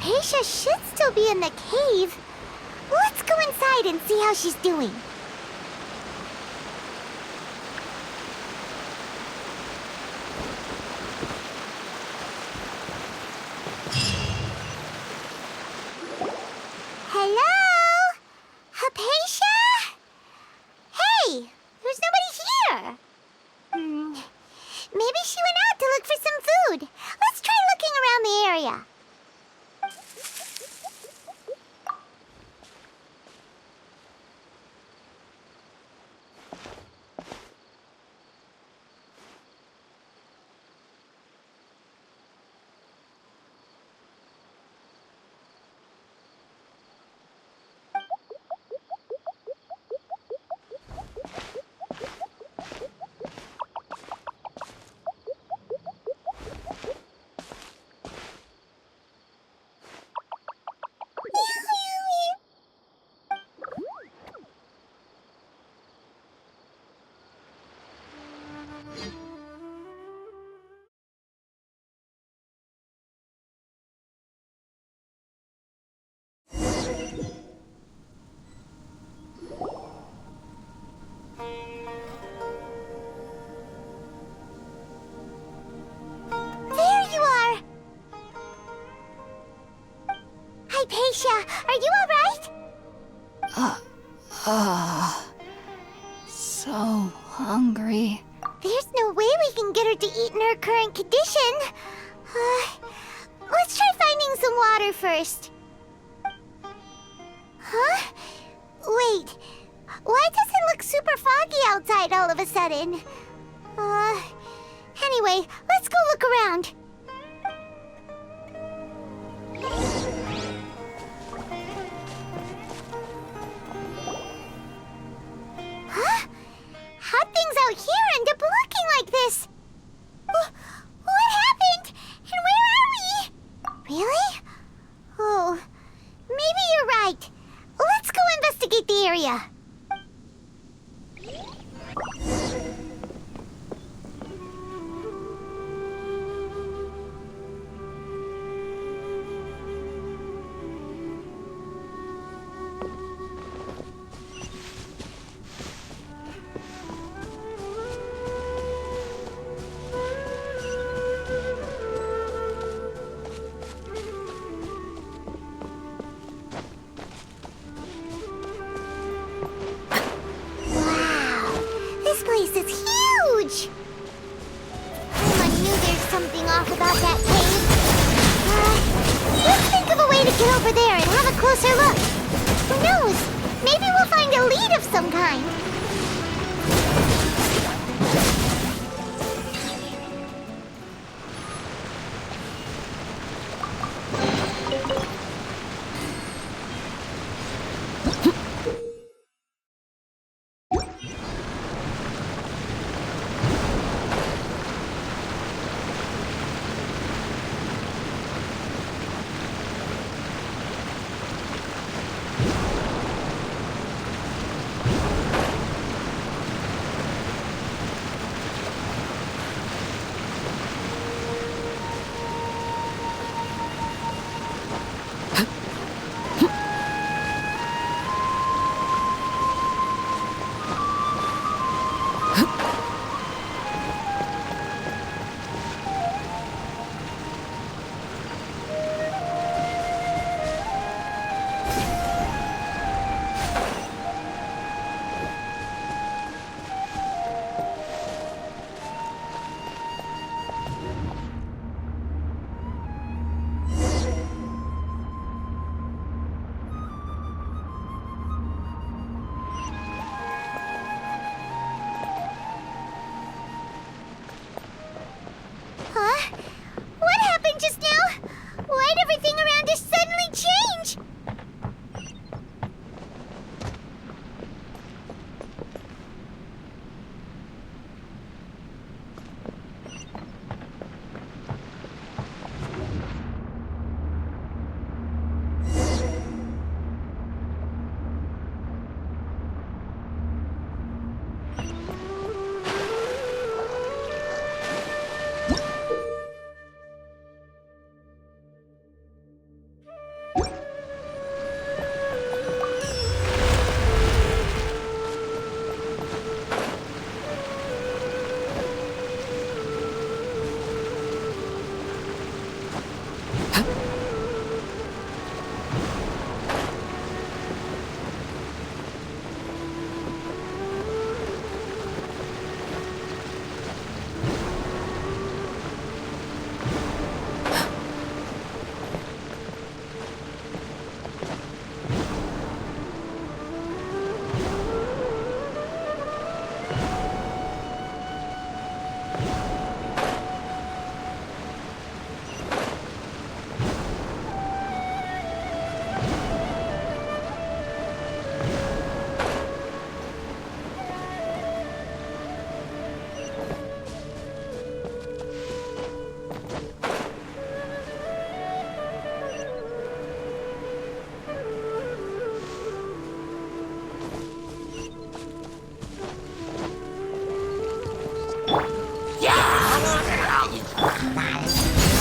Hypatia should still be in the cave. Let's go inside and see how she's doing. Hello? Hypatia? Hey, there's nobody here. Maybe she went out to look for some food. Let's try looking around the area. Hypatia, are you alright? So hungry. There's no way we can get her to eat in her current condition. Let's try finding some water first. Huh? Wait, why does it look super foggy outside all of a sudden? Anyway, let's go look around. Huh? How'd things out here end up looking like this? What happened? And where are we? Really? Oh, maybe you're right. Let's go investigate the area. This place is huge! I knew there's something off about that cave. Let's think of a way to get over there and have a closer look. Who knows? Maybe we'll find a lead of some kind.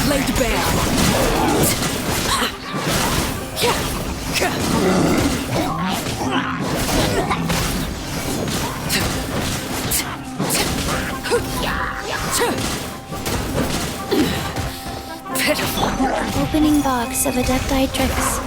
Laid bare. Pitiful. Opening box of Adepti-Trix.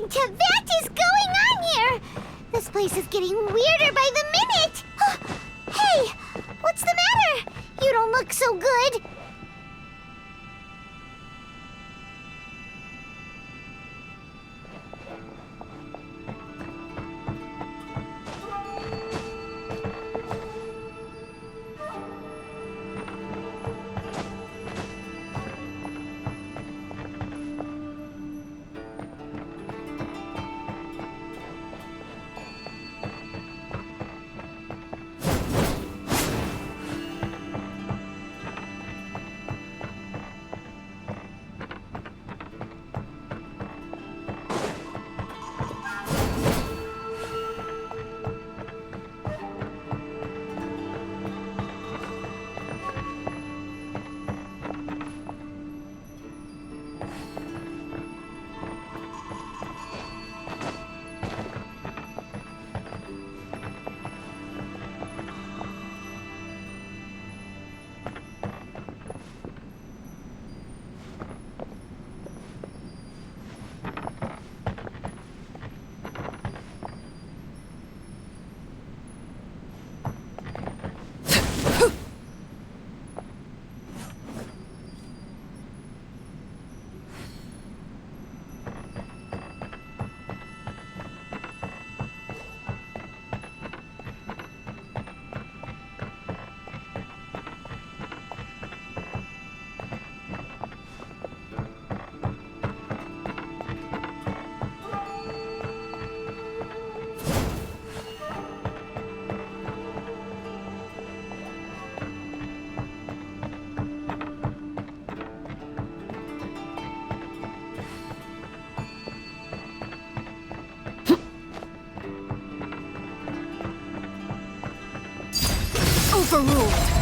in Tibet is going on here? This place is getting weirder by the minute. Hey, what's the matter? You don't look so good. Overruled.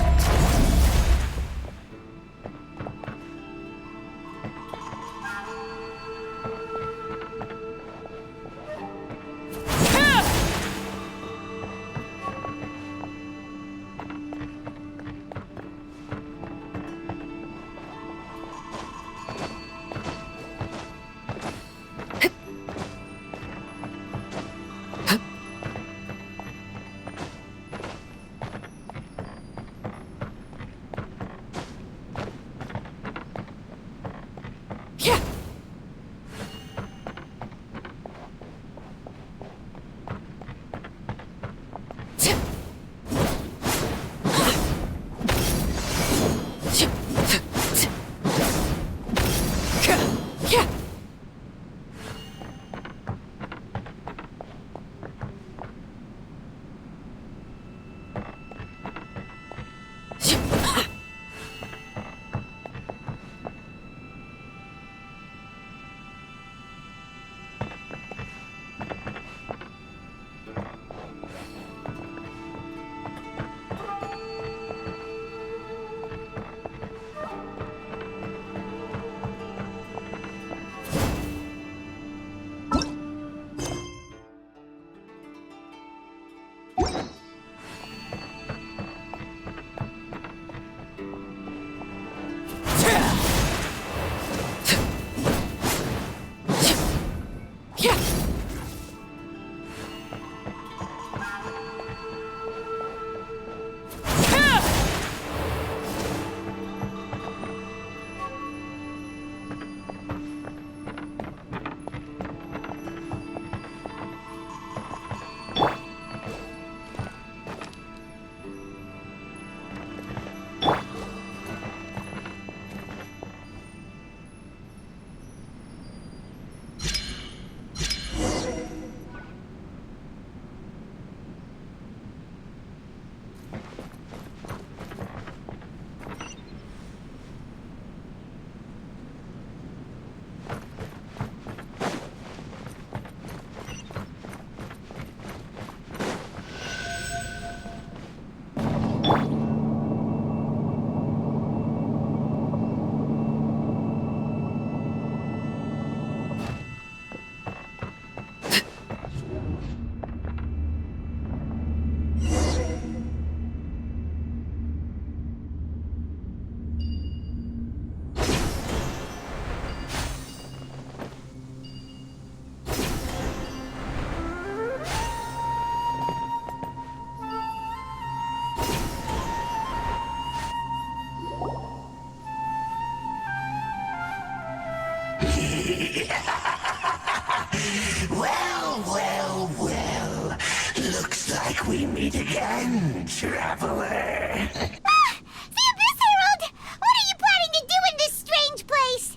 we meet again, traveler. The Abyss Herald! What are you planning to do in this strange place?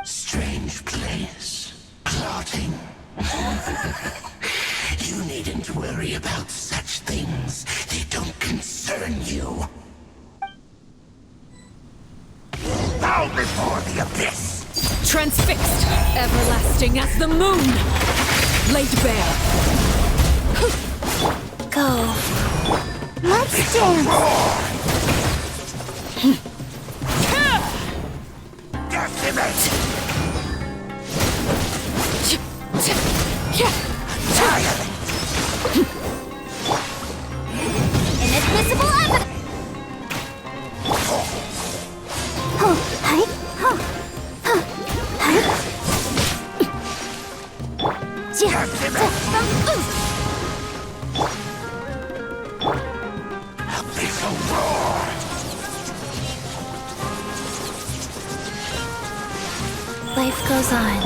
Strange place. Plotting. You needn't worry about such things. They don't concern you. Bow before the abyss! Transfixed, everlasting as the moon. Laid bare. Go. Let's dance. Decimate! Inadmissible evidence. Abyssal roar! Life goes on.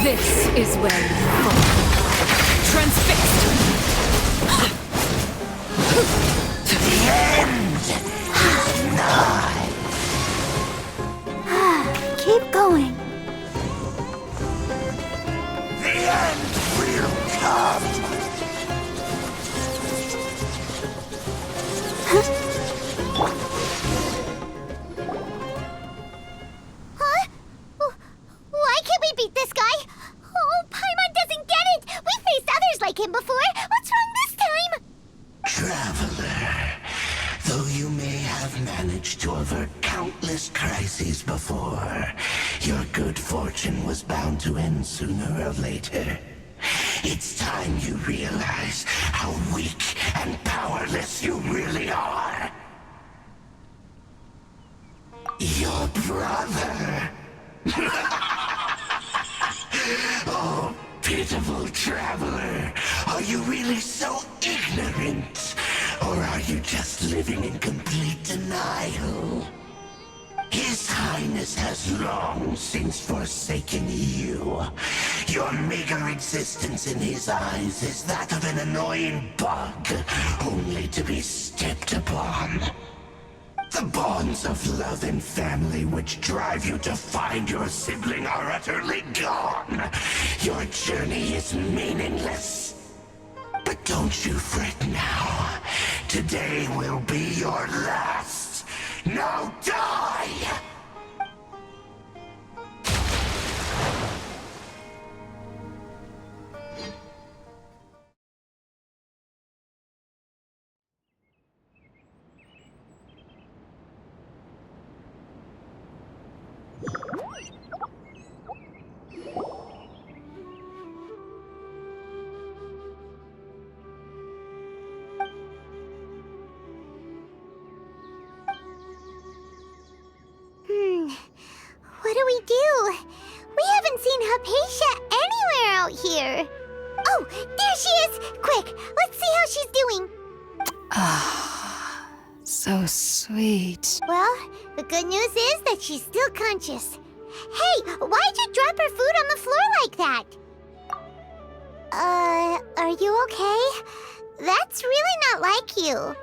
This is where you fall. Transfixed. The end is nigh. Keep going. The end will come. Huh? Why can't we beat this guy? Oh, Paimon doesn't get it! We faced others like him before! What's wrong this time? Traveler, though you may have managed to avert countless crises before, your good fortune was bound to end sooner or later. It's time you realize how weak and powerless you really are. Your brother. Oh, pitiful traveler. Are you really so ignorant? Or are you just living in complete denial? His Highness has long since forsaken you. Your meager existence in his eyes is that of an annoying bug, only to be stepped upon. The bonds of love and family which drive you to find your sibling are utterly gone. Your journey is meaningless. But don't you fret now. Today will be your last. Now die! What do we do? We haven't seen Hypatia anywhere out here. Oh, there she is! Quick, let's see how she's doing. So sweet. Well, the good news is that she's still conscious. Hey, why'd you drop her food on the floor like that? Are you okay? That's really not like you.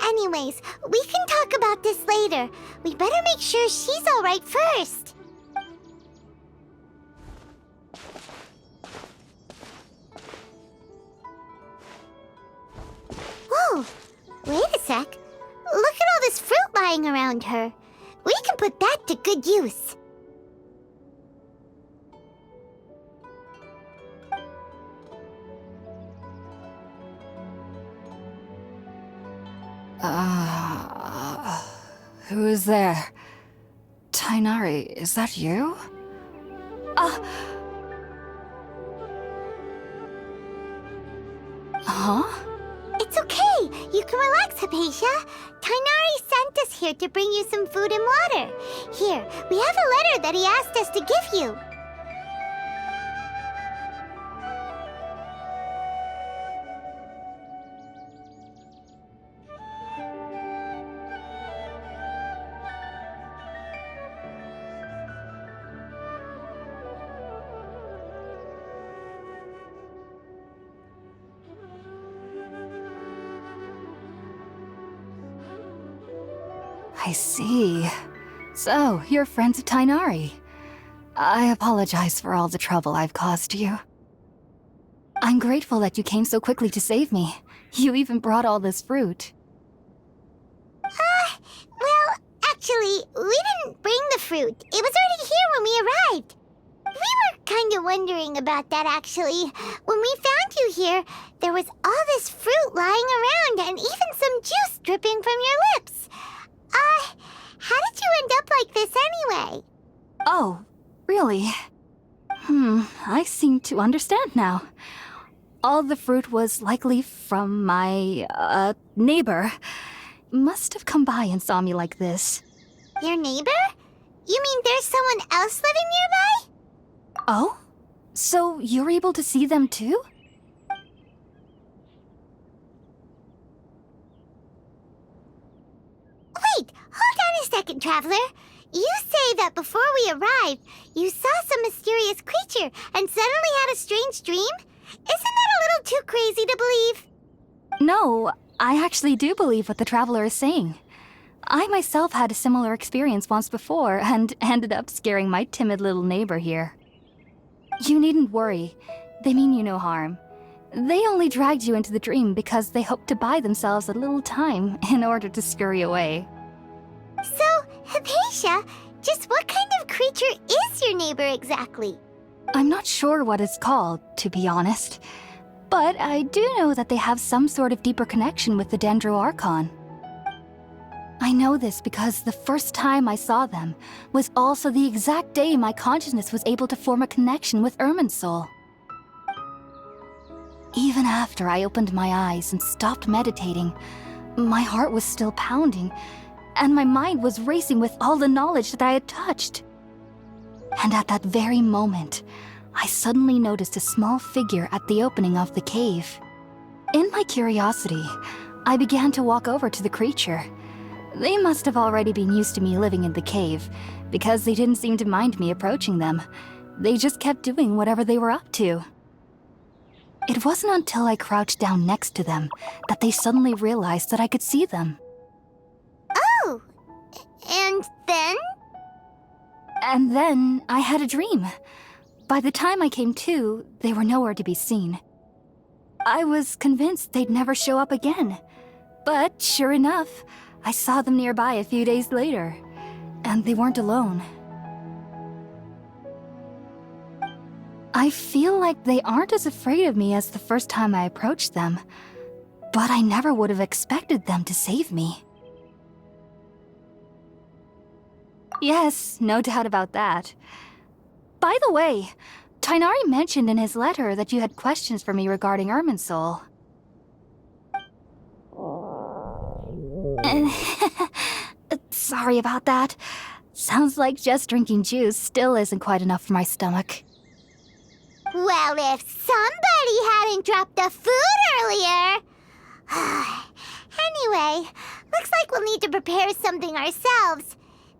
Anyways, we can talk about this later. We better make sure she's all right first. Whoa, wait a sec. Look at all this fruit lying around her. We can put that to good use. Who is there? Tainari, is that you? Huh? It's okay. You can relax, Hypatia. Tainari sent us here to bring you some food and water. Here, we have a letter that he asked us to give you. I see. So, you're friends of Tainari. I apologize for all the trouble I've caused you. I'm grateful that you came so quickly to save me. You even brought all this fruit. Well, actually, we didn't bring the fruit. It was already here when we arrived. We were kind of wondering about that, actually. When we found you here, there was all this fruit lying around and even some juice dripping from your lips. How did you end up like this anyway? Oh, really? I seem to understand now. All the fruit was likely from my, neighbor. Must have come by and saw me like this. Your neighbor? You mean there's someone else living nearby? Oh? So you're able to see them too? Wait, hold on a second, Traveler. You say that before we arrived, you saw some mysterious creature and suddenly had a strange dream? Isn't that a little too crazy to believe? No, I actually do believe what the Traveler is saying. I myself had a similar experience once before and ended up scaring my timid little neighbor here. You needn't worry. They mean you no harm. They only dragged you into the dream because they hoped to buy themselves a little time in order to scurry away. So, Hypatia, just what kind of creature is your neighbor exactly? I'm not sure what it's called, to be honest. But I do know that they have some sort of deeper connection with the Dendro Archon. I know this because the first time I saw them was also the exact day my consciousness was able to form a connection with Irminsul. Even after I opened my eyes and stopped meditating, my heart was still pounding, and my mind was racing with all the knowledge that I had touched. And at that very moment, I suddenly noticed a small figure at the opening of the cave. In my curiosity, I began to walk over to the creature. They must have already been used to me living in the cave, because they didn't seem to mind me approaching them. They just kept doing whatever they were up to. It wasn't until I crouched down next to them that they suddenly realized that I could see them. Oh, and then? And then I had a dream. By the time I came to, they were nowhere to be seen. I was convinced they'd never show up again. But sure enough, I saw them nearby a few days later, and they weren't alone. I feel like they aren't as afraid of me as the first time I approached them, but I never would have expected them to save me. Yes, no doubt about that. By the way, Tainari mentioned in his letter that you had questions for me regarding Irminsul. Sorry about that. Sounds like just drinking juice still isn't quite enough for my stomach. Well, if somebody hadn't dropped the food earlier... Anyway, looks like we'll need to prepare something ourselves.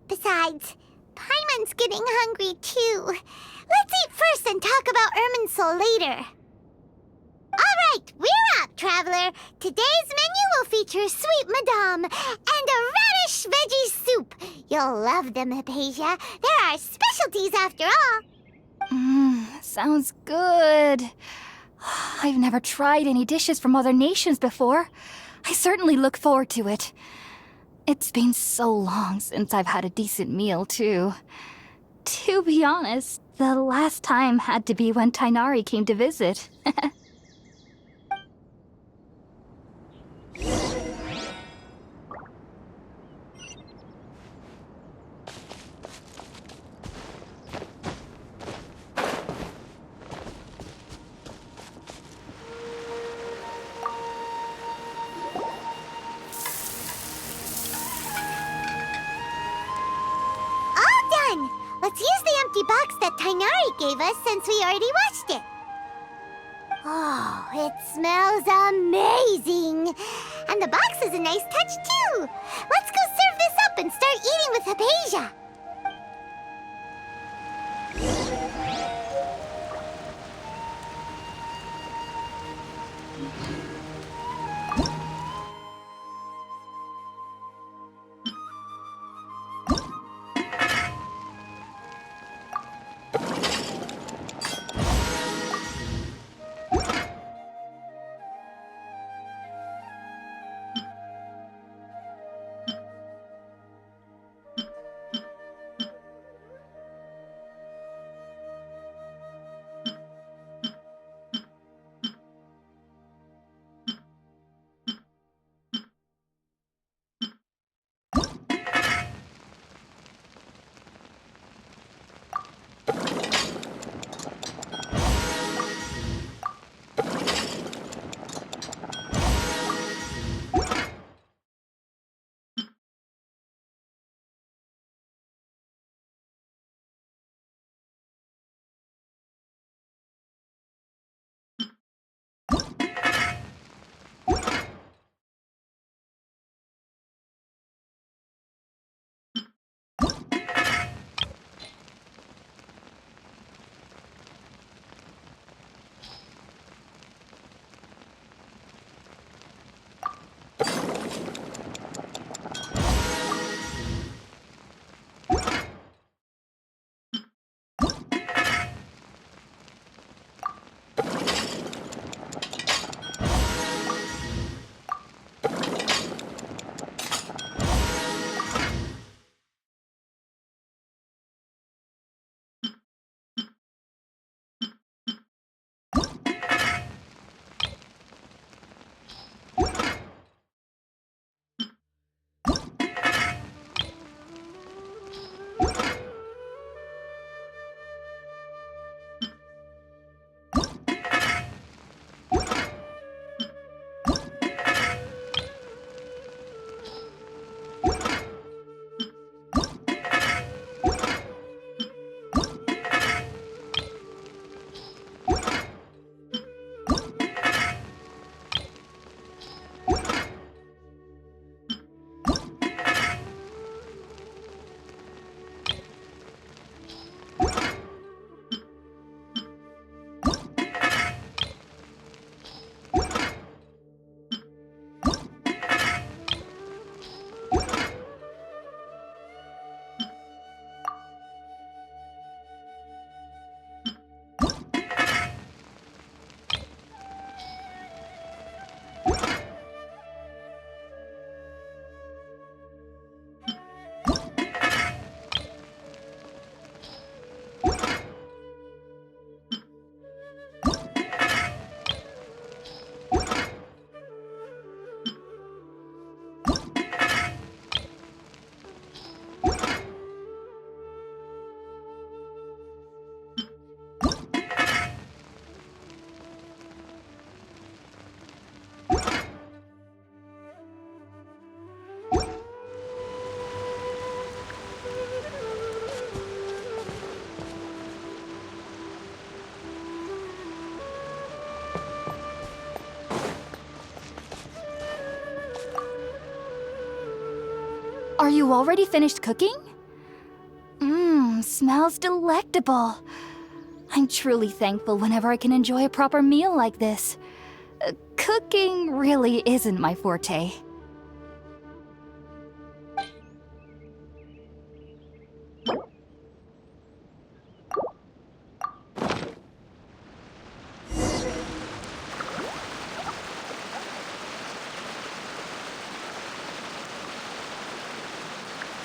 Besides, Paimon's getting hungry too. Let's eat first and talk about Irminsul later. Alright, we're up, Traveler. Today's menu will feature sweet madame and a radish veggie soup. You'll love them, Hypatia. They're our specialties after all. Sounds good. I've never tried any dishes from other nations before. I certainly look forward to it. It's been so long since I've had a decent meal, too. To be honest, the last time had to be when Tainari came to visit. Let's use the empty box that Tainari gave us since we already watched it. Oh, it smells amazing. And the box is a nice touch, too. Let's go serve this up and start eating with Hypatia. Are you already finished cooking? Smells delectable. I'm truly thankful whenever I can enjoy a proper meal like this. Cooking really isn't my forte.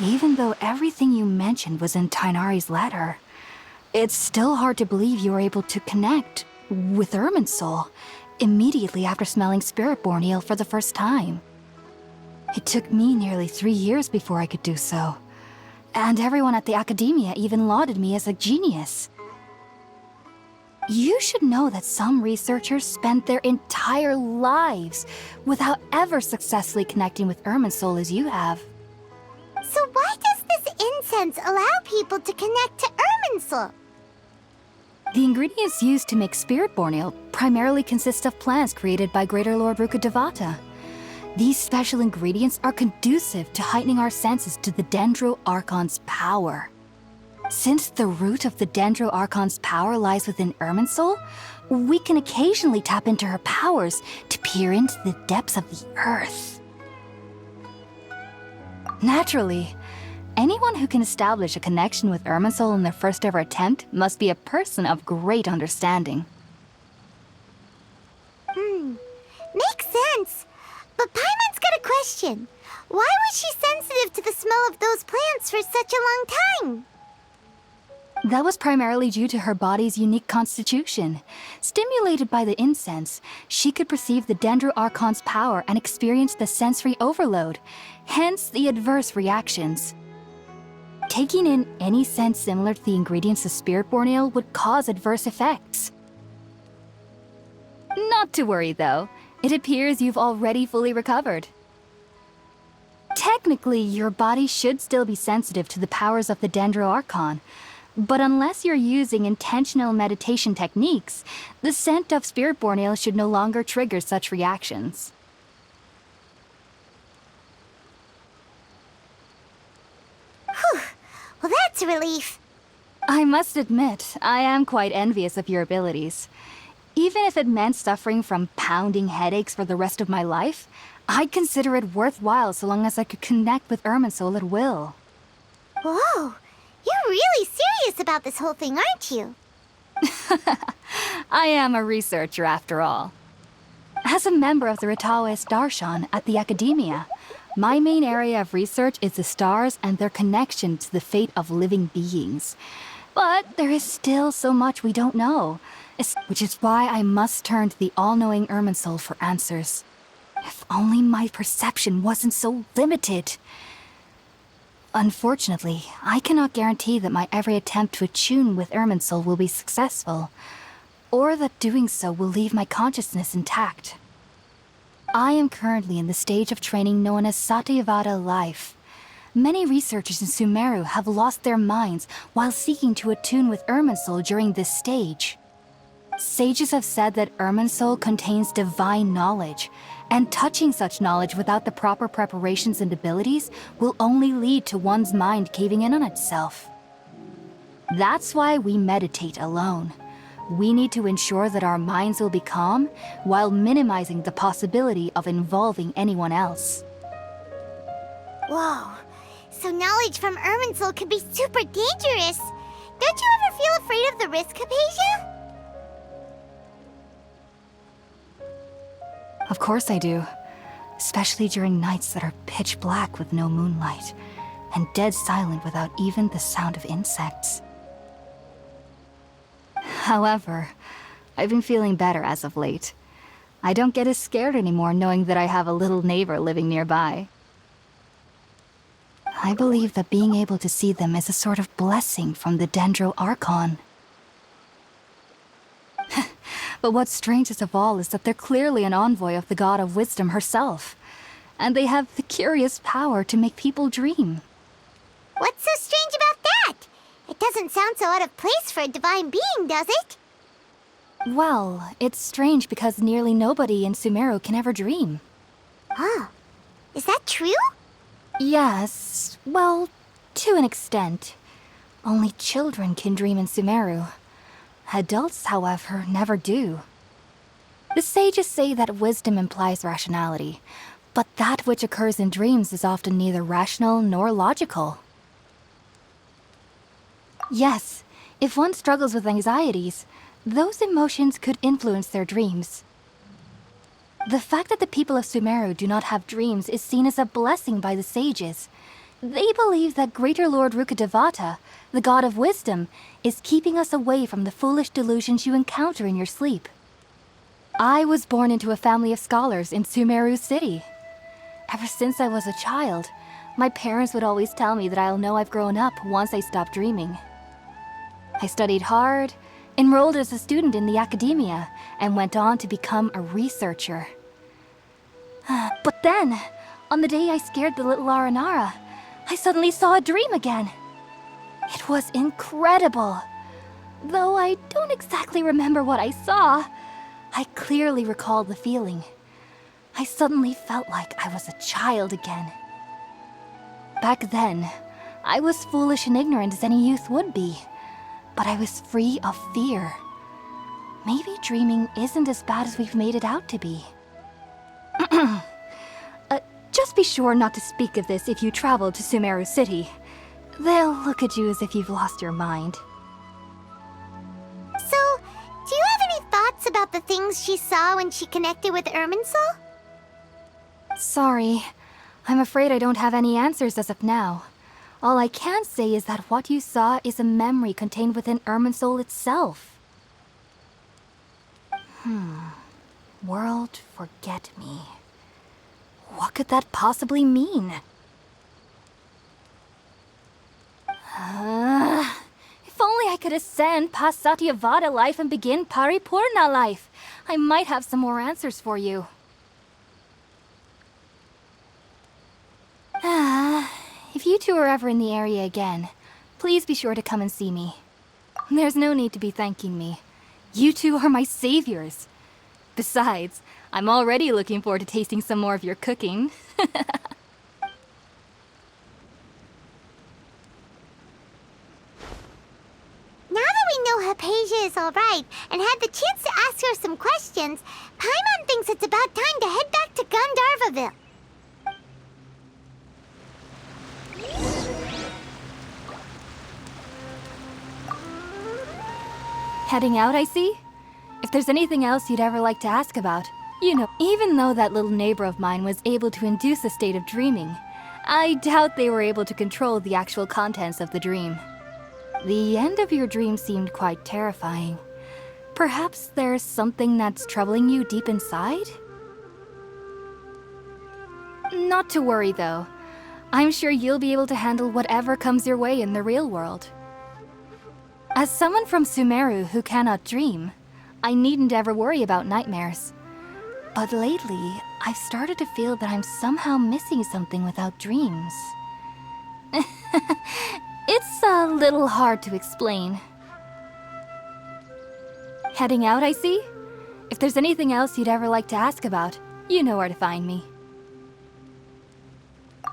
Even though everything you mentioned was in Tainari's letter, it's still hard to believe you were able to connect with Irminsul immediately after smelling Spiritborn eel for the first time. It took me nearly 3 years before I could do so, and everyone at the Academia even lauded me as a genius. You should know that some researchers spend their entire lives without ever successfully connecting with Irminsul as you have. So why does this incense allow people to connect to Irminsul? The ingredients used to make Spiritborn eel primarily consist of plants created by Greater Lord Rukkhadevata. These special ingredients are conducive to heightening our senses to the Dendro Archon's power. Since the root of the Dendro Archon's power lies within Irminsul, we can occasionally tap into her powers to peer into the depths of the earth. Naturally, anyone who can establish a connection with Irminsul in their first ever attempt must be a person of great understanding. Makes sense. But Paimon's got a question. Why was she sensitive to the smell of those plants for such a long time? That was primarily due to her body's unique constitution. Stimulated by the incense, she could perceive the Dendro Archon's power and experience the sensory overload, hence the adverse reactions. Taking in any scent similar to the ingredients of Spiritborn eel would cause adverse effects. Not to worry though, it appears you've already fully recovered. Technically, your body should still be sensitive to the powers of the Dendro Archon, but unless you're using intentional meditation techniques, the scent of Spiritborn eel should no longer trigger such reactions. Whew. Well, that's a relief. I must admit, I am quite envious of your abilities. Even if it meant suffering from pounding headaches for the rest of my life, I'd consider it worthwhile so long as I could connect with Irminsul at will. Whoa. You're really serious about this whole thing, aren't you? I am a researcher after all. As a member of the Ritaoes Darshan at the Academia, my main area of research is the stars and their connection to the fate of living beings. But there is still so much we don't know, which is why I must turn to the all-knowing Irminsul for answers. If only my perception wasn't so limited. Unfortunately, I cannot guarantee that my every attempt to attune with Irminsul will be successful, or that doing so will leave my consciousness intact. I am currently in the stage of training known as Satyavada life. Many researchers in Sumeru have lost their minds while seeking to attune with Irminsul during this stage. Sages have said that Irminsul contains divine knowledge, and touching such knowledge without the proper preparations and abilities will only lead to one's mind caving in on itself. That's why we meditate alone. We need to ensure that our minds will be calm while minimizing the possibility of involving anyone else. Whoa. So knowledge from Irminsul could be super dangerous. Don't you ever feel afraid of the risk, Hypatia? Of course I do. Especially during nights that are pitch black with no moonlight, and dead silent without even the sound of insects. However, I've been feeling better as of late. I don't get as scared anymore knowing that I have a little neighbor living nearby. I believe that being able to see them is a sort of blessing from the Dendro Archon. But what's strangest of all is that they're clearly an envoy of the God of Wisdom herself, and they have the curious power to make people dream. What's so strange about that? It doesn't sound so out of place for a divine being, does it? Well, it's strange because nearly nobody in Sumeru can ever dream. Huh. Is that true? Yes, well, to an extent. Only children can dream in Sumeru. Adults, however, never do. The sages say that wisdom implies rationality, but that which occurs in dreams is often neither rational nor logical. Yes, if one struggles with anxieties, those emotions could influence their dreams. The fact that the people of Sumeru do not have dreams is seen as a blessing by the sages. They believe that Greater Lord Rukkhadevata, the god of wisdom, is keeping us away from the foolish delusions you encounter in your sleep. I was born into a family of scholars in Sumeru City. Ever since I was a child, my parents would always tell me that I'll know I've grown up once I stop dreaming. I studied hard, enrolled as a student in the academia, and went on to become a researcher. But then, on the day I scared the little Aranara, I suddenly saw a dream again. It was incredible. Though I don't exactly remember what I saw, I clearly recall the feeling. I suddenly felt like I was a child again. Back then, I was foolish and ignorant as any youth would be, but I was free of fear. Maybe dreaming isn't as bad as we've made it out to be. Just be sure not to speak of this if you travel to Sumeru City. They'll look at you as if you've lost your mind. So, do you have any thoughts about the things she saw when she connected with Irminsul? Sorry, I'm afraid I don't have any answers as of now. All I can say is that what you saw is a memory contained within Irminsul itself. World forget me. What could that possibly mean? If only I could ascend past Satyavada life and begin Paripurna life, I might have some more answers for you. If you two are ever in the area again, please be sure to come and see me. There's no need to be thanking me. You two are my saviors. Besides, I'm already looking forward to tasting some more of your cooking. Now that we know Hypatia is alright and had the chance to ask her some questions, Paimon thinks it's about time to head back to Gandharvaville. Heading out, I see? If there's anything else you'd ever like to ask about, you know, even though that little neighbor of mine was able to induce a state of dreaming, I doubt they were able to control the actual contents of the dream. The end of your dream seemed quite terrifying. Perhaps there's something that's troubling you deep inside? Not to worry, though. I'm sure you'll be able to handle whatever comes your way in the real world. As someone from Sumeru who cannot dream, I needn't ever worry about nightmares. But lately, I've started to feel that I'm somehow missing something without dreams. It's a little hard to explain. Heading out, I see? If there's anything else you'd ever like to ask about, you know where to find me.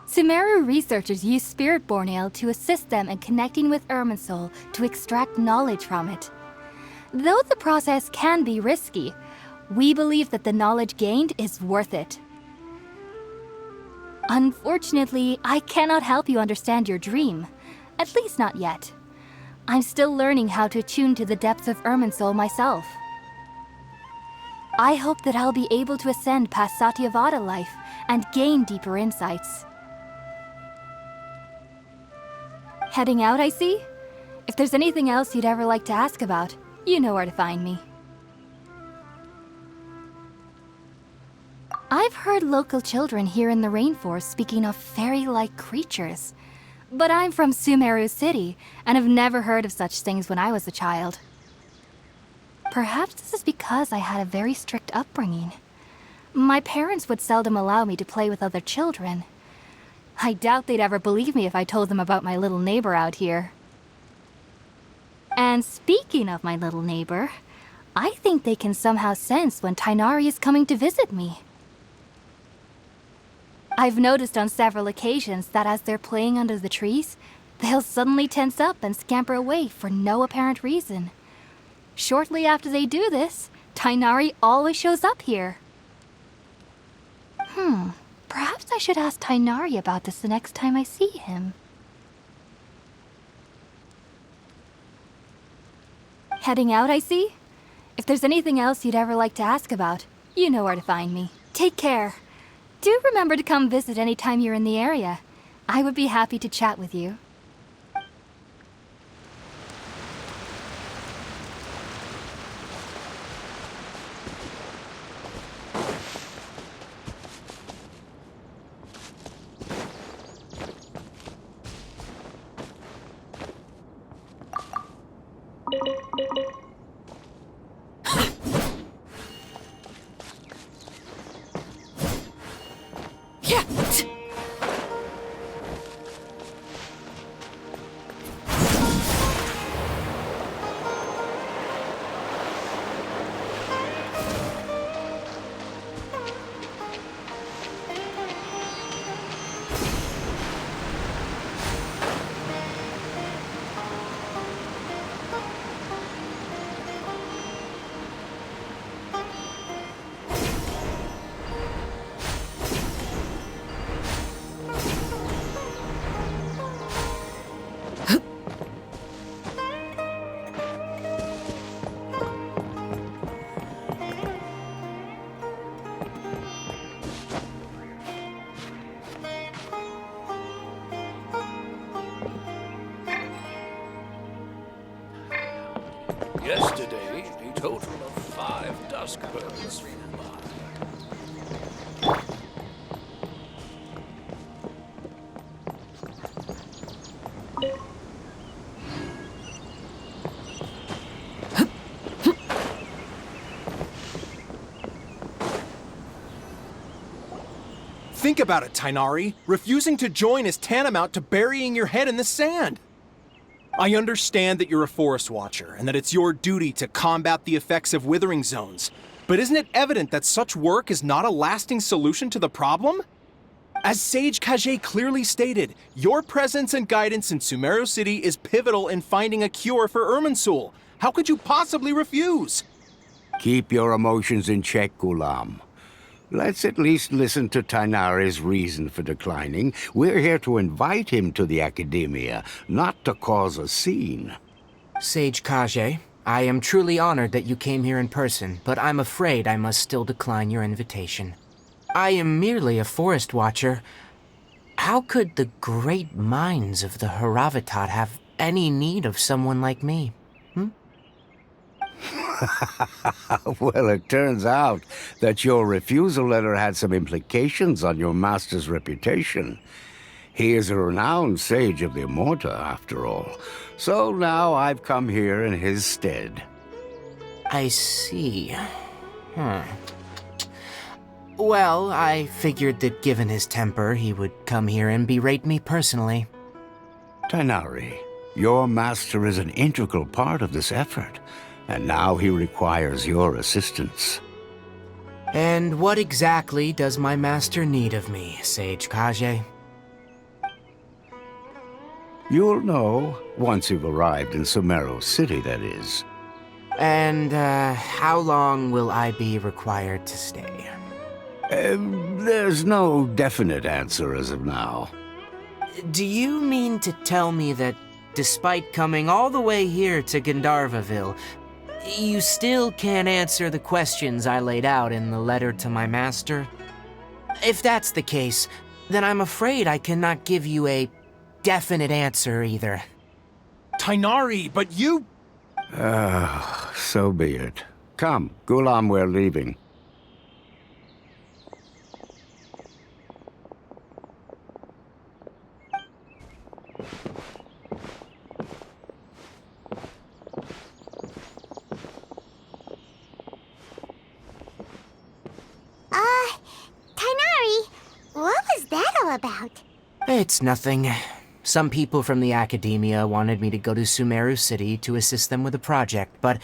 Sumeru researchers use Spirit-Born Ale to assist them in connecting with Irminsul to extract knowledge from it. Though the process can be risky, we believe that the knowledge gained is worth it. Unfortunately, I cannot help you understand your dream. At least not yet. I'm still learning how to attune to the depths of Irminsul myself. I hope that I'll be able to ascend past Satyavada life and gain deeper insights. Heading out, I see? If there's anything else you'd ever like to ask about, you know where to find me. I've heard local children here in the rainforest speaking of fairy-like creatures. But I'm from Sumeru City, and have never heard of such things when I was a child. Perhaps this is because I had a very strict upbringing. My parents would seldom allow me to play with other children. I doubt they'd ever believe me if I told them about my little neighbor out here. And speaking of my little neighbor, I think they can somehow sense when Tighnari is coming to visit me. I've noticed on several occasions that as they're playing under the trees, they'll suddenly tense up and scamper away for no apparent reason. Shortly after they do this, Tainari always shows up here. Perhaps I should ask Tainari about this the next time I see him. Heading out, I see? If there's anything else you'd ever like to ask about, you know where to find me. Take care. Do remember to come visit any time you're in the area. I would be happy to chat with you. Yesterday, a total of 5 dusk birds flew by. Think about it, Tainari. Refusing to join is tantamount to burying your head in the sand. I understand that you're a forest watcher and that it's your duty to combat the effects of withering zones, but isn't it evident that such work is not a lasting solution to the problem? As Sage Kage clearly stated, your presence and guidance in Sumeru City is pivotal in finding a cure for Irminsul. How could you possibly refuse? Keep your emotions in check, Gulam. Let's at least listen to Tainari's reason for declining. We're here to invite him to the Academia, not to cause a scene. Sage Kage, I am truly honored that you came here in person, but I'm afraid I must still decline your invitation. I am merely a forest watcher. How could the great minds of the Haravatat have any need of someone like me? Well, it turns out that your refusal letter had some implications on your master's reputation. He is a renowned sage of the Immorta, after all. So now I've come here in his stead. I see. Well, I figured that given his temper, he would come here and berate me personally. Tainari, your master is an integral part of this effort, and now he requires your assistance. And what exactly does my master need of me, Sage Kage? You'll know once you've arrived in Sumeru City, that is. And, how long will I be required to stay? There's no definite answer as of now. Do you mean to tell me that, despite coming all the way here to Gandharvaville, you still can't answer the questions I laid out in the letter to my master? If that's the case, then I'm afraid I cannot give you a definite answer either. Tainari, but you... So be it. Come, Gulam, we're leaving. Tainari, what was that all about? It's nothing. Some people from the Academia wanted me to go to Sumeru City to assist them with a project, but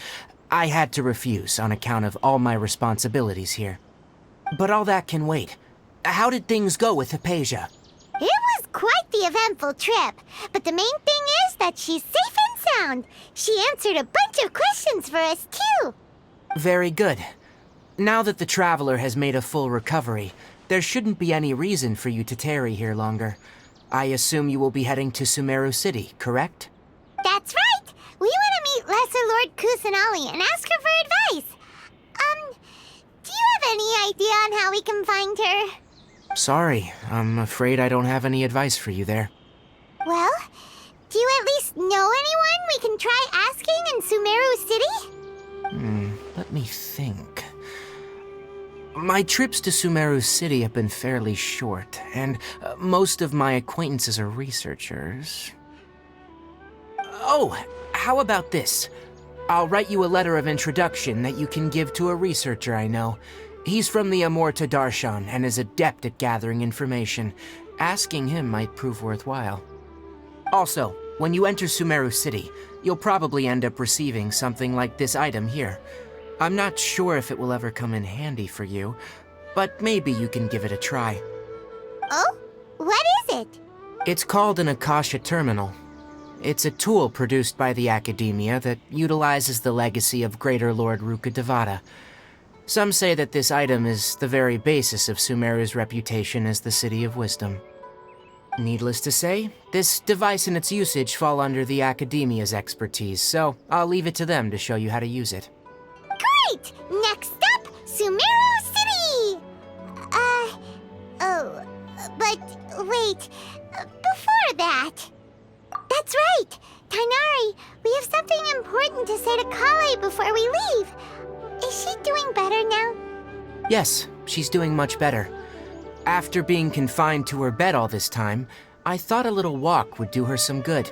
I had to refuse on account of all my responsibilities here. But all that can wait. how did things go with Hypatia? It was quite the eventful trip, but the main thing is that she's safe and sound. She answered a bunch of questions for us, too. Very good. Now that the Traveler has made a full recovery, there shouldn't be any reason for you to tarry here longer. I assume you will be heading to Sumeru City, correct? That's right! We want to meet Lesser Lord Kusanali and ask her for advice. Do you have any idea on how we can find her? Sorry, I'm afraid I don't have any advice for you there. Well, do you at least know anyone we can try asking in Sumeru City? Let me think. My trips to Sumeru City have been fairly short, and most of my acquaintances are researchers. Oh, how about this? I'll write you a letter of introduction that you can give to a researcher I know. He's from the Amorta Darshan and is adept at gathering information. Asking him might prove worthwhile. Also, when you enter Sumeru City, you'll probably end up receiving something like this item here. I'm not sure if it will ever come in handy for you, but maybe you can give it a try. Oh? What is it? It's called an Akasha Terminal. It's a tool produced by the Academia that utilizes the legacy of Greater Lord Rukkhadevata. Some say that this item is the very basis of Sumeru's reputation as the City of Wisdom. Needless to say, this device and its usage fall under the Academia's expertise, so I'll leave it to them to show you how to use it. Great! Next up, Sumeru City! But wait, before that... That's right! Tainari, we have something important to say to Kale before we leave. Is she doing better now? Yes, she's doing much better. After being confined to her bed all this time, I thought a little walk would do her some good.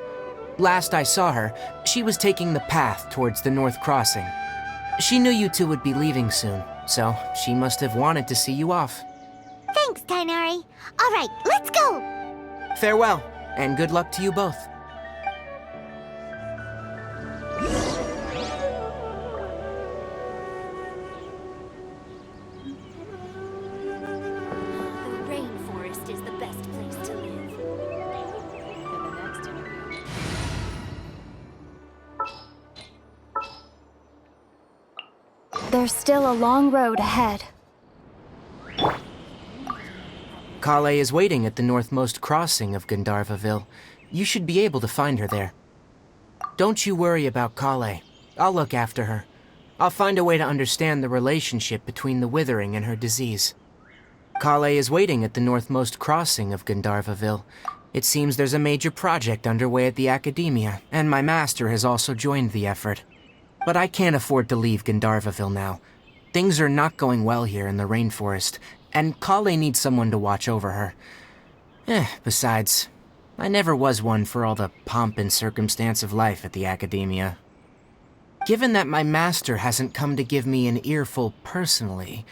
Last I saw her, she was taking the path towards the North Crossing. She knew you two would be leaving soon, so she must have wanted to see you off. Thanks, Tainari. All right, let's go! Farewell, and good luck to you both. The rainforest is the best place to live. In the next interview. There's still a long road ahead. Kale is waiting at the northmost crossing of Gandharvaville. You should be able to find her there. Don't you worry about Kale. I'll look after her. I'll find a way to understand the relationship between the Withering and her disease. Kale is waiting at the northmost crossing of Gandharvaville. It seems there's a major project underway at the Academia, and my master has also joined the effort. But I can't afford to leave Gandharvaville now. Things are not going well here in the rainforest, and Kale needs someone to watch over her. Besides, I never was one for all the pomp and circumstance of life at the Academia. Given that my master hasn't come to give me an earful personally,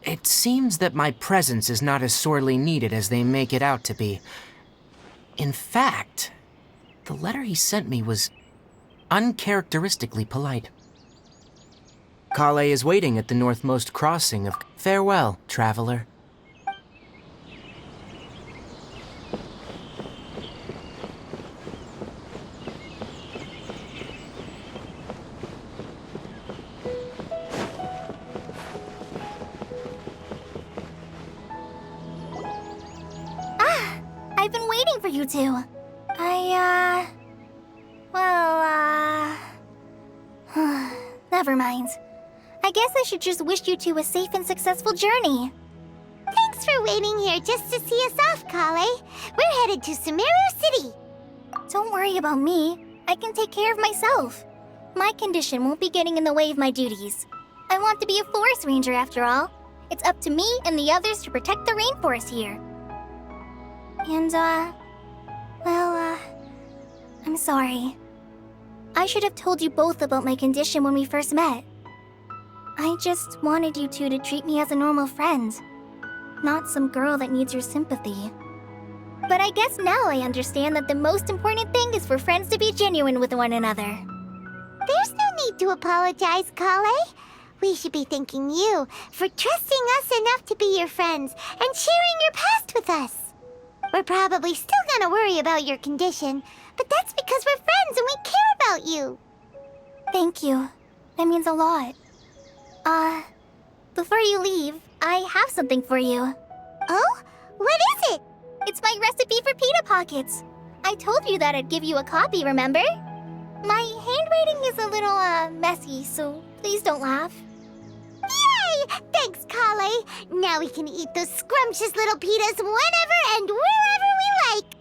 it seems that my presence is not as sorely needed as they make it out to be. In fact, the letter he sent me was uncharacteristically polite. Kale is waiting at the northmost crossing of... Farewell, traveler. I've been waiting for you two. Never mind. I guess I should just wish you two a safe and successful journey. Thanks for waiting here just to see us off, Kale. We're headed to Sumeru City. Don't worry about me. I can take care of myself. My condition won't be getting in the way of my duties. I want to be a forest ranger after all. It's up to me and the others to protect the rainforest here. And, I'm sorry. I should have told you both about my condition when we first met. I just wanted you two to treat me as a normal friend, not some girl that needs your sympathy. But I guess now I understand that the most important thing is for friends to be genuine with one another. There's no need to apologize, Kale. We should be thanking you for trusting us enough to be your friends and sharing your past with us. We're probably still gonna worry about your condition, but that's because we're friends and we care about you. Thank you. That means a lot. Before you leave, I have something for you. Oh? What is it? It's my recipe for pita pockets. I told you that I'd give you a copy, remember? My handwriting is a little, messy, so please don't laugh. Yay! Thanks, Kale. Now we can eat those scrumptious little pitas whenever and wherever we like.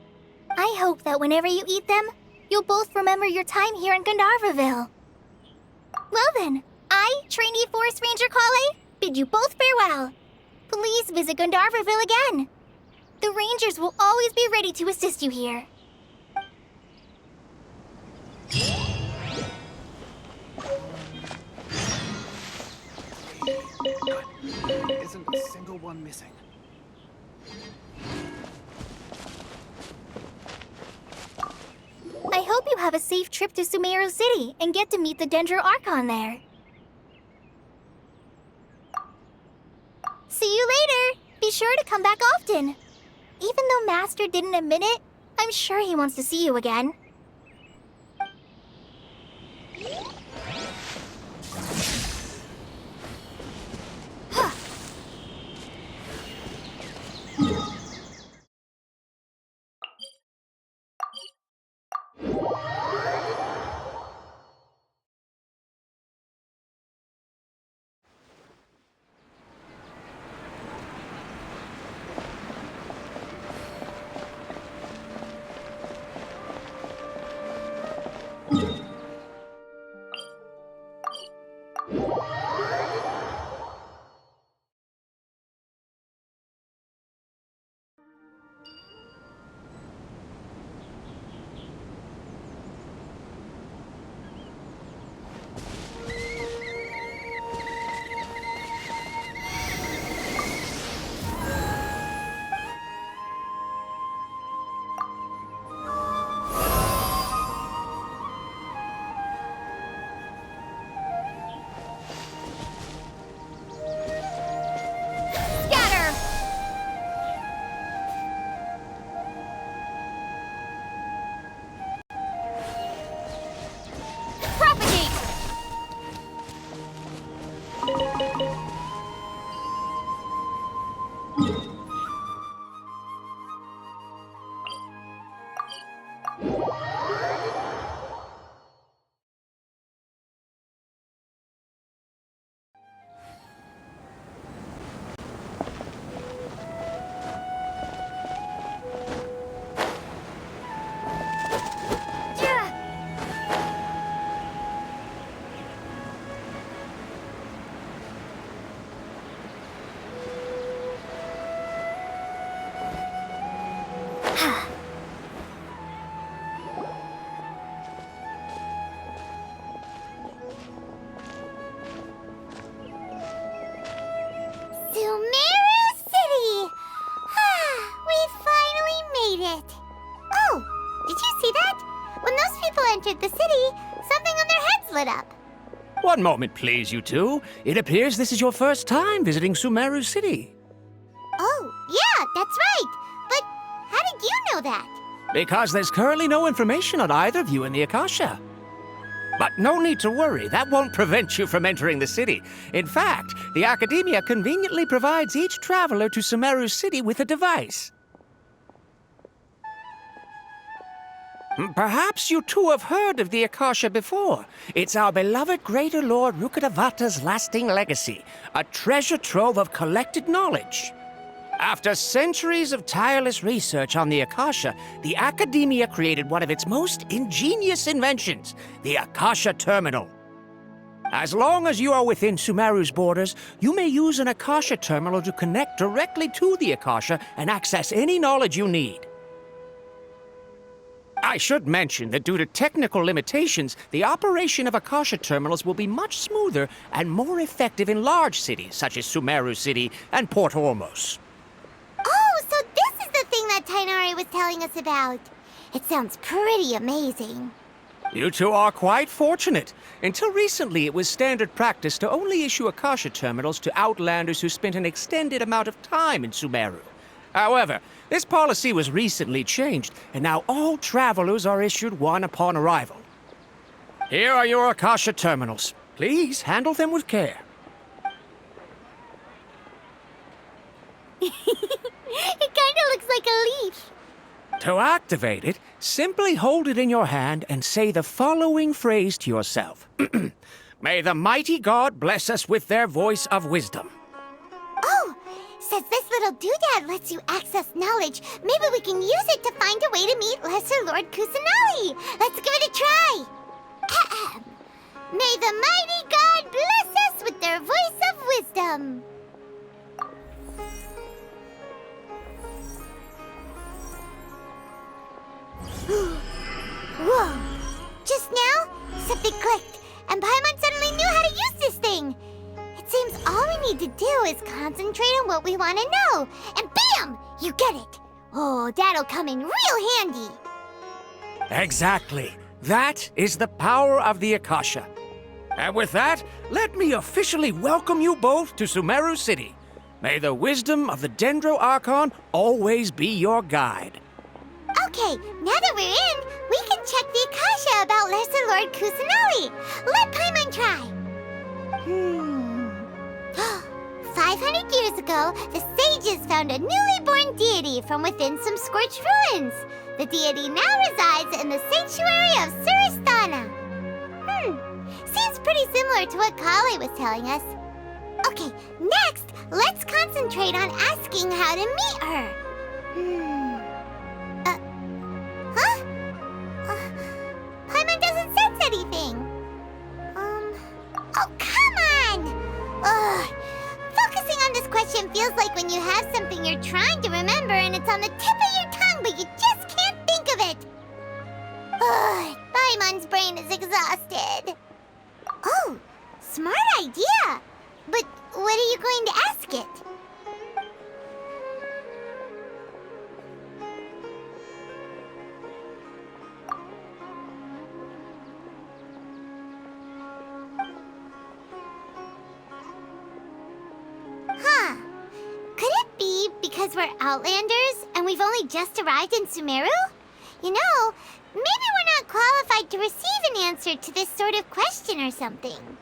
I hope that whenever you eat them, you'll both remember your time here in Gandharvaville. Well then, I, trainee Forest Ranger Kale, bid you both farewell. Please visit Gandharvaville again. The Rangers will always be ready to assist you here. Isn't a single one missing. I hope you have a safe trip to Sumeru City and get to meet the Dendro Archon there. See you later! Be sure to come back often. Even though Master didn't admit it, I'm sure he wants to see you again. Sumeru City! We finally made it! Oh, did you see that? When those people entered the city, something on their heads lit up. One moment, please, you two. It appears this is your first time visiting Sumeru City. Oh, yeah, that's right. But how did you know that? Because there's currently no information on either of you in the Akasha. But no need to worry, that won't prevent you from entering the city. In fact, the Academia conveniently provides each traveler to Sumeru City with a device. Perhaps you two have heard of the Akasha before. It's our beloved Greater Lord Rukkhadevata's lasting legacy, a treasure trove of collected knowledge. After centuries of tireless research on the Akasha, the Academia created one of its most ingenious inventions, the Akasha Terminal. As long as you are within Sumeru's borders, you may use an Akasha Terminal to connect directly to the Akasha and access any knowledge you need. I should mention that due to technical limitations, the operation of Akasha Terminals will be much smoother and more effective in large cities such as Sumeru City and Port Ormos. Oh, so this is the thing that Tainari was telling us about. It sounds pretty amazing. You two are quite fortunate. Until recently, it was standard practice to only issue Akasha terminals to outlanders who spent an extended amount of time in Sumeru. However, this policy was recently changed, and now all travelers are issued one upon arrival. Here are your Akasha terminals. Please handle them with care. It kinda looks like a leaf. To activate it, simply hold it in your hand and say the following phrase to yourself. May the mighty God bless us with their voice of wisdom. Oh, since this little doodad lets you access knowledge, maybe we can use it to find a way to meet Lesser Lord Kusanali. Let's give it a try. Ahem. May the mighty God bless us with their voice of wisdom. Whoa! Just now, something clicked, and Paimon suddenly knew how to use this thing. It seems all we need to do is concentrate on what we want to know, and bam! You get it. Oh, that'll come in real handy. Exactly. That is the power of the Akasha. And with that, let me officially welcome you both to Sumeru City. May the wisdom of the Dendro Archon always be your guide. Okay, now that we're in, we can check the Akasha about Lesser Lord Kusanali. Let Paimon try. 500 years ago, the sages found a newly born deity from within some scorched ruins. The deity now resides in the sanctuary of Suristana. Seems pretty similar to what Kale was telling us. Okay, next, let's concentrate on asking how to meet her. Paimon doesn't sense anything. Oh, come on! Ugh. Focusing on this question feels like when you have something you're trying to remember and it's on the tip of your tongue, but you just can't think of it. Ugh, Paimon's brain is exhausted. Oh, smart idea. But what are you going to ask it? Huh. Could it be because we're Outlanders and we've only just arrived in Sumeru? You know, maybe we're not qualified to receive an answer to this sort of question or something.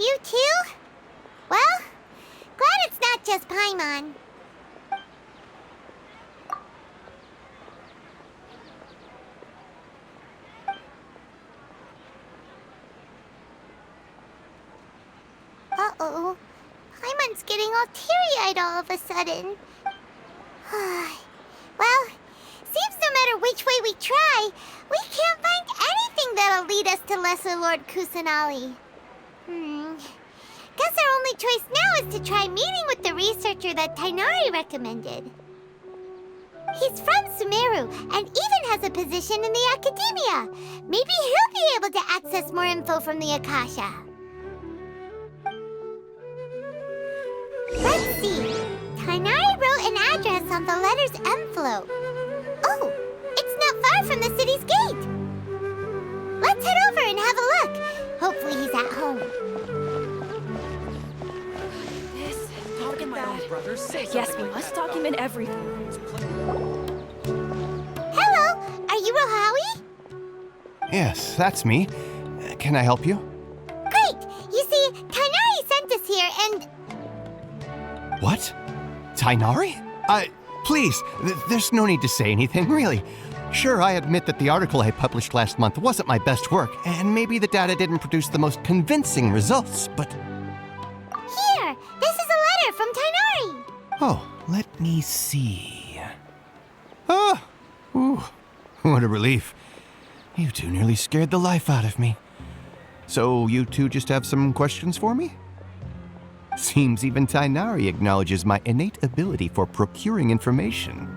You too? Well, glad it's not just Paimon. Uh-oh. Paimon's getting all teary-eyed all of a sudden. Well, seems no matter which way we try, we can't find anything that'll lead us to Lesser Lord Kusanali. Guess our only choice now is to try meeting with the researcher that Tainari recommended. He's from Sumeru and even has a position in the academia. Maybe he'll be able to access more info from the Akasha. Let's see. Tainari wrote an address on the letter's envelope. Oh, it's not far from the city's gate. Let's head over and have a look. Hopefully he's at home. Yes, we must document everything. Hello, are you Rohawi? Yes, that's me. Can I help you? Great! You see, Tainari sent us here and... What? Tainari? Please, there's no need to say anything, really. Sure, I admit that the article I published last month wasn't my best work, and maybe the data didn't produce the most convincing results, but... Here! This is a letter from Tainari! Oh, let me see... Ah! Ooh, what a relief. You two nearly scared the life out of me. So you two just have some questions for me? Seems even Tainari acknowledges my innate ability for procuring information.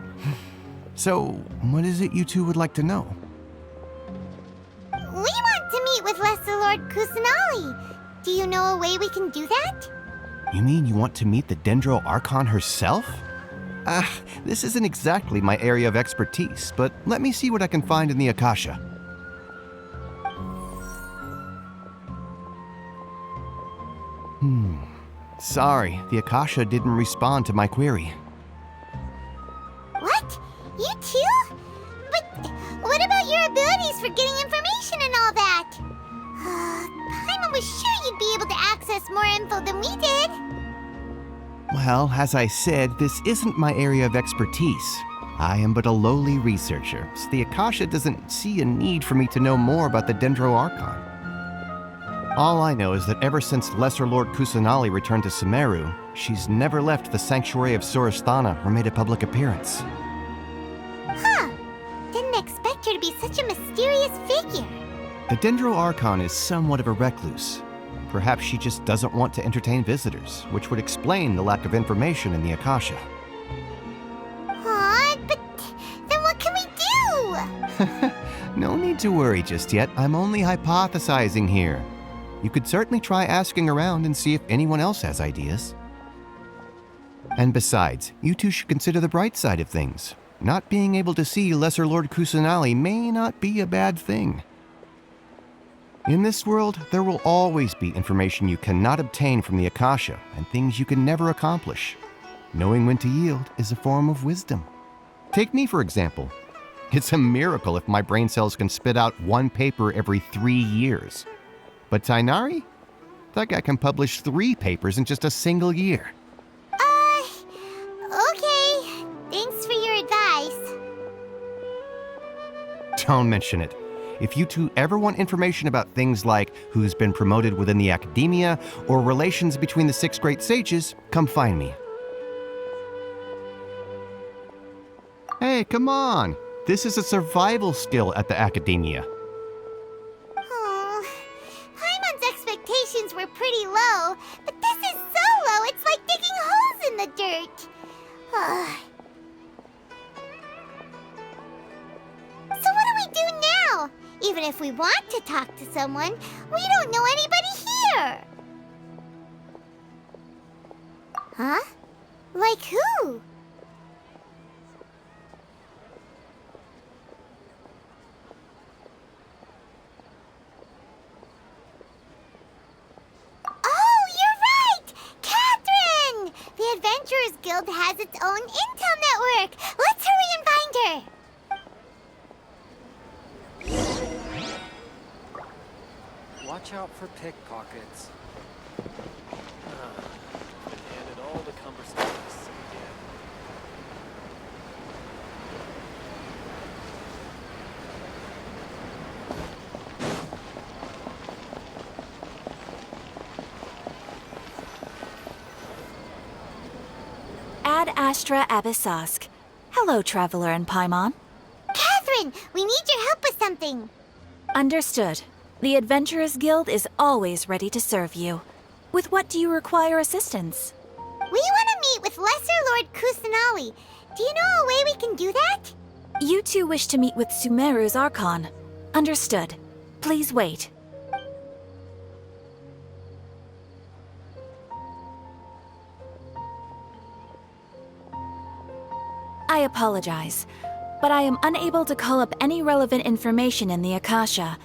So, what is it you two would like to know? We want to meet with Lesser Lord Lord Kusanali. Do you know a way we can do that? You mean you want to meet the Dendro Archon herself? This isn't exactly my area of expertise, but let me see what I can find in the Akasha. Sorry, the Akasha didn't respond to my query. What? You too? But what about your abilities for getting information and all that? Paimon was sure you'd be able to access more info than we did. Well, as I said, this isn't my area of expertise. I am but a lowly researcher, so the Akasha doesn't see a need for me to know more about the Dendro Archon. All I know is that ever since Lesser Lord Kusanali returned to Sumeru, she's never left the Sanctuary of Surasthana or made a public appearance. Huh. Didn't expect her to be such a mysterious figure. The Dendro Archon is somewhat of a recluse. Perhaps she just doesn't want to entertain visitors, which would explain the lack of information in the Akasha. Aw, but then what can we do? No need to worry just yet. I'm only hypothesizing here. You could certainly try asking around and see if anyone else has ideas. And besides, you two should consider the bright side of things. Not being able to see Lesser Lord Kusanali may not be a bad thing. In this world, there will always be information you cannot obtain from the Akasha and things you can never accomplish. Knowing when to yield is a form of wisdom. Take me, for example. It's a miracle if my brain cells can spit out one paper every 3 years. But Tainari? That guy can publish 3 papers in just a single year. Okay. Thanks for your advice. Don't mention it. If you two ever want information about things like who's been promoted within the academia or relations between the 6 great sages, come find me. Hey, come on. This is a survival skill at the academia. Oh, Paimon's expectations were pretty low, but this is so low it's like digging holes in the dirt. So what do we do now? Even if we want to talk to someone, we don't know anybody here. Huh? Like who? Oh, you're right! Catherine! The Adventurers Guild has its own intel network. Let's hurry and find her. Watch out for pickpockets. Been handed all the cumbersome tasks again. Ad Astra Abyssosk. Hello, Traveler and Paimon. Catherine, we need your help with something. Understood. The Adventurers Guild is always ready to serve you. With what do you require assistance? We want to meet with Lesser Lord Kusanali. Do you know a way we can do that? You two wish to meet with Sumeru's Archon. Understood. Please wait. I apologize, but I am unable to call up any relevant information in the Akasha.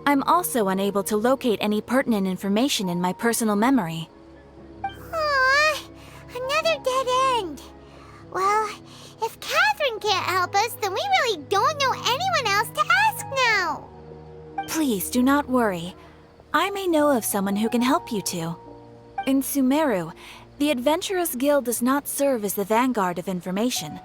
I'm also unable to locate any pertinent information in my personal memory. Aww, another dead end. Well, if Catherine can't help us, then we really don't know anyone else to ask now. Please do not worry. I may know of someone who can help you two. In Sumeru, the Adventurers Guild does not serve as the vanguard of information.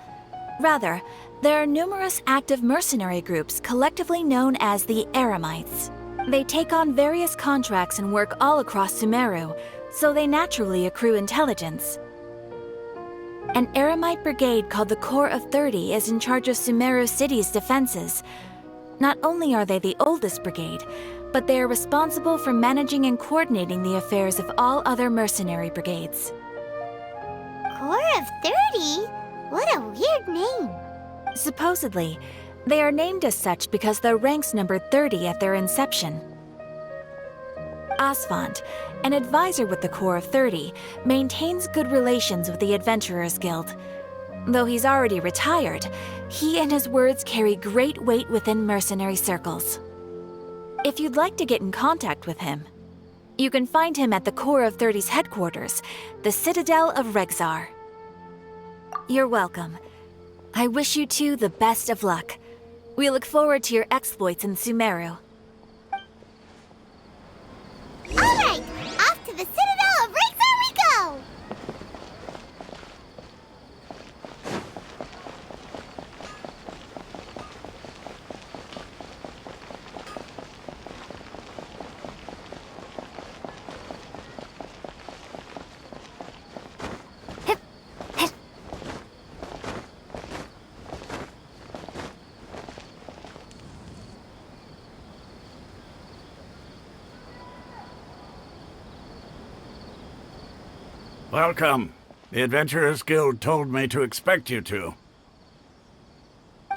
Rather, there are numerous active mercenary groups collectively known as the Eremites. They take on various contracts and work all across Sumeru, so they naturally accrue intelligence. An Eremite brigade called the Corps of 30 is in charge of Sumeru City's defenses. Not only are they the oldest brigade, but they are responsible for managing and coordinating the affairs of all other mercenary brigades. Corps of 30? What a weird name. Supposedly, they are named as such because their ranks numbered 30 at their inception. Asfand, an advisor with the Corps of 30, maintains good relations with the Adventurers Guild. Though he's already retired, he and his words carry great weight within mercenary circles. If you'd like to get in contact with him, you can find him at the Corps of 30's headquarters, the Citadel of Rexar. You're welcome. I wish you two the best of luck. We look forward to your exploits in Sumeru. Alright, off to the Citadel of Rexar we go! Welcome. The Adventurers Guild told me to expect you two.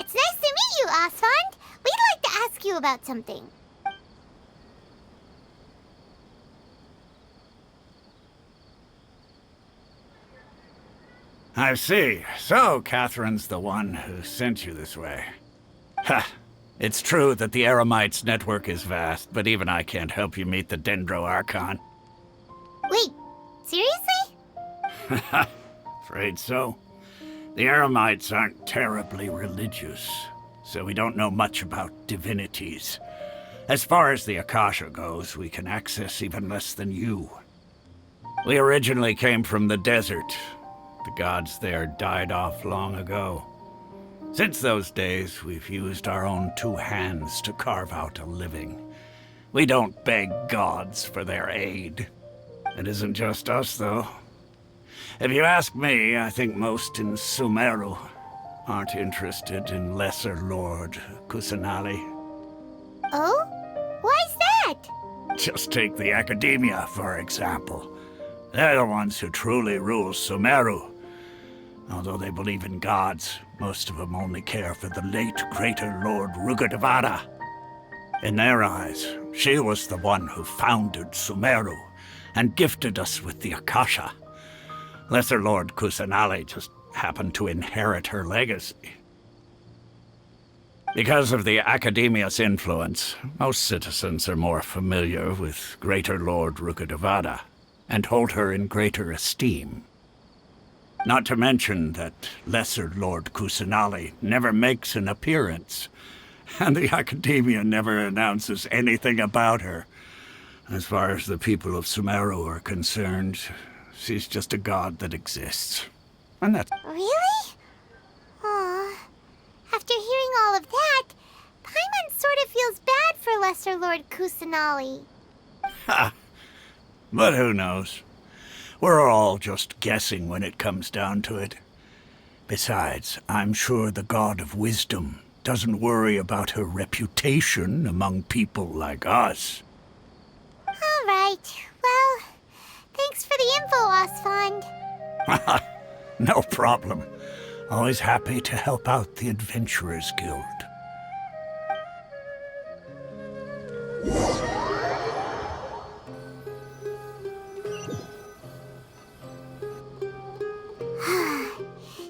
It's nice to meet you, Asfand. We'd like to ask you about something. I see. So, Catherine's the one who sent you this way. Ha! It's true that the Eremites' network is vast, but even I can't help you meet the Dendro Archon. Wait, seriously? Afraid so. The Eremites aren't terribly religious, so we don't know much about divinities. As far as the Akasha goes, we can access even less than you. We originally came from the desert. The gods there died off long ago. Since those days, we've used our own two hands to carve out a living. We don't beg gods for their aid. It isn't just us, though. If you ask me, I think most in Sumeru aren't interested in Lesser Lord Kusanali. Oh? Why's that? Just take the Academia, for example. They're the ones who truly rule Sumeru. Although they believe in gods, most of them only care for the late Greater Lord Rukkhadevata. In their eyes, she was the one who founded Sumeru and gifted us with the Akasha. Lesser Lord Kusanali just happened to inherit her legacy. Because of the Academia's influence, most citizens are more familiar with Greater Lord Rukkhadevata and hold her in greater esteem. Not to mention that Lesser Lord Kusanali never makes an appearance, and the Academia never announces anything about her. As far as the people of Sumeru are concerned, she's just a god that exists. And that's... Really? Aw. After hearing all of that, Paimon sort of feels bad for Lesser Lord Kusanali. Ha! But who knows? We're all just guessing when it comes down to it. Besides, I'm sure the God of Wisdom doesn't worry about her reputation among people like us. All right. Well, thanks for the info, Asfand. No problem. Always happy to help out the Adventurers Guild.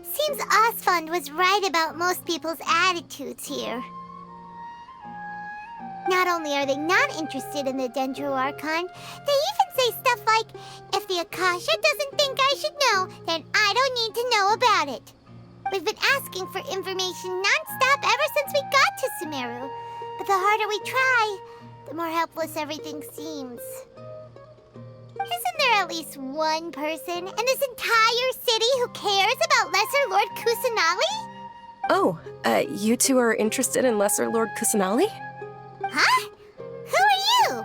Seems Asfand was right about most people's attitudes here. Not only are they not interested in the Dendro Archon, they even say stuff like, if the Akasha doesn't think I should know, then I don't need to know about it. We've been asking for information non-stop ever since we got to Sumeru. But the harder we try, the more helpless everything seems. Isn't there at least one person in this entire city who cares about Lesser Lord Kusanali? Oh, you two are interested in Lesser Lord Kusanali? Huh? Who are you?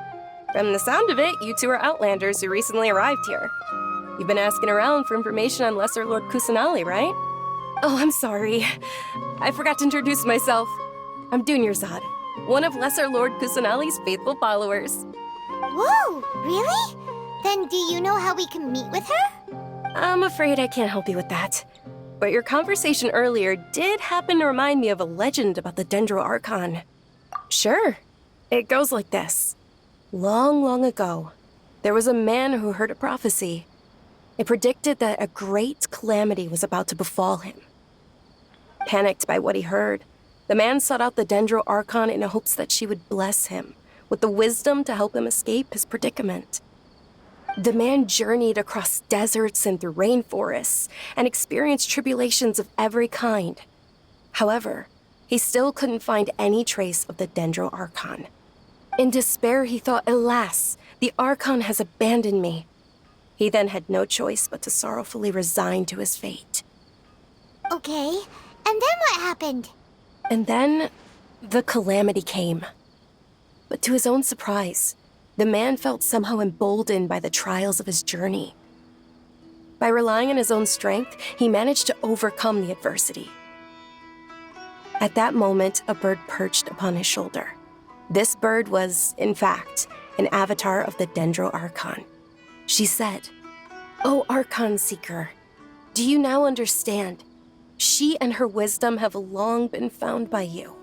From the sound of it, you two are Outlanders who recently arrived here. You've been asking around for information on Lesser Lord Kusanali, right? Oh, I'm sorry. I forgot to introduce myself. I'm Dunyarzad, one of Lesser Lord Kusanali's faithful followers. Whoa, really? Then do you know how we can meet with her? I'm afraid I can't help you with that. But your conversation earlier did happen to remind me of a legend about the Dendro Archon. Sure. It goes like this. Long, long ago, There was a man who heard a prophecy. It predicted that a great calamity was about to befall him. Panicked by what he heard, the man sought out the Dendro Archon in hopes that she would bless him with the wisdom to help him escape his predicament. The man journeyed across deserts and through rainforests and experienced tribulations of every kind. However, he still couldn't find any trace of the Dendro Archon. In despair, he thought, alas, the Archon has abandoned me. He then had no choice but to sorrowfully resign to his fate. Okay, and then what happened? And then, the calamity came. But to his own surprise, the man felt somehow emboldened by the trials of his journey. By relying on his own strength, he managed to overcome the adversity. At that moment, a bird perched upon his shoulder. This bird was, in fact, an avatar of the Dendro Archon. She said, "O Archon Seeker, do you now understand? She and her wisdom have long been found by you.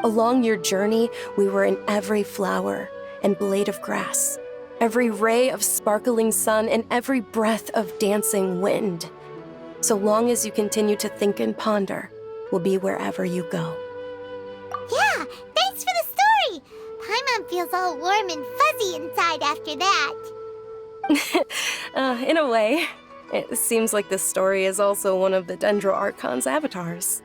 Along your journey, we were in every flower and blade of grass, every ray of sparkling sun, and every breath of dancing wind. So long as you continue to think and ponder, we'll be wherever you go." Yeah, thanks for the story! Paimon feels all warm and fuzzy inside after that. In a way, it seems like this story is also one of the Dendro Archon's avatars.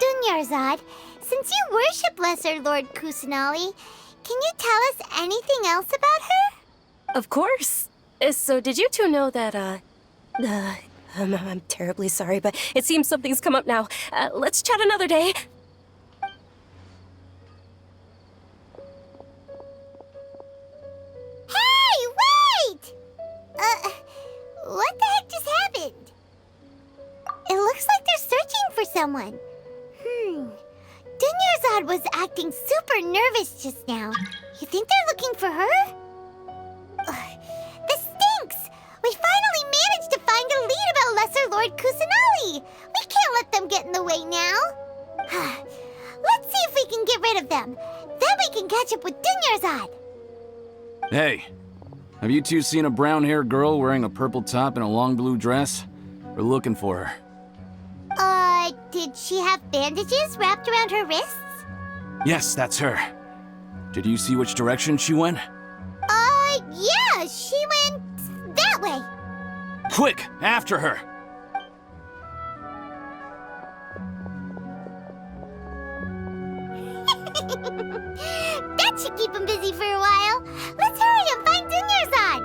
Dunyarzad, since you worship Lesser Lord Kusanali, can you tell us anything else about her? Of course. So did you two know that, I'm terribly sorry, but it seems something's come up now. Let's chat another day. Hey, wait! What the heck just happened? It looks like they're searching for someone. Dunyarzad was acting super nervous just now. You think they're looking for her? This stinks! We finally managed to find a lead about Lesser Lord Kusanali! We can't let them get in the way now! Let's see if we can get rid of them. Then we can catch up with Dunyarzad! Hey, have you two seen a brown-haired girl wearing a purple top and a long blue dress? We're looking for her. Did she have bandages wrapped around her wrists? Yes, that's her. Did you see which direction she went? Yeah, she went that way. Quick, after her! That should keep him busy for a while. Let's hurry and find Dunyarzad.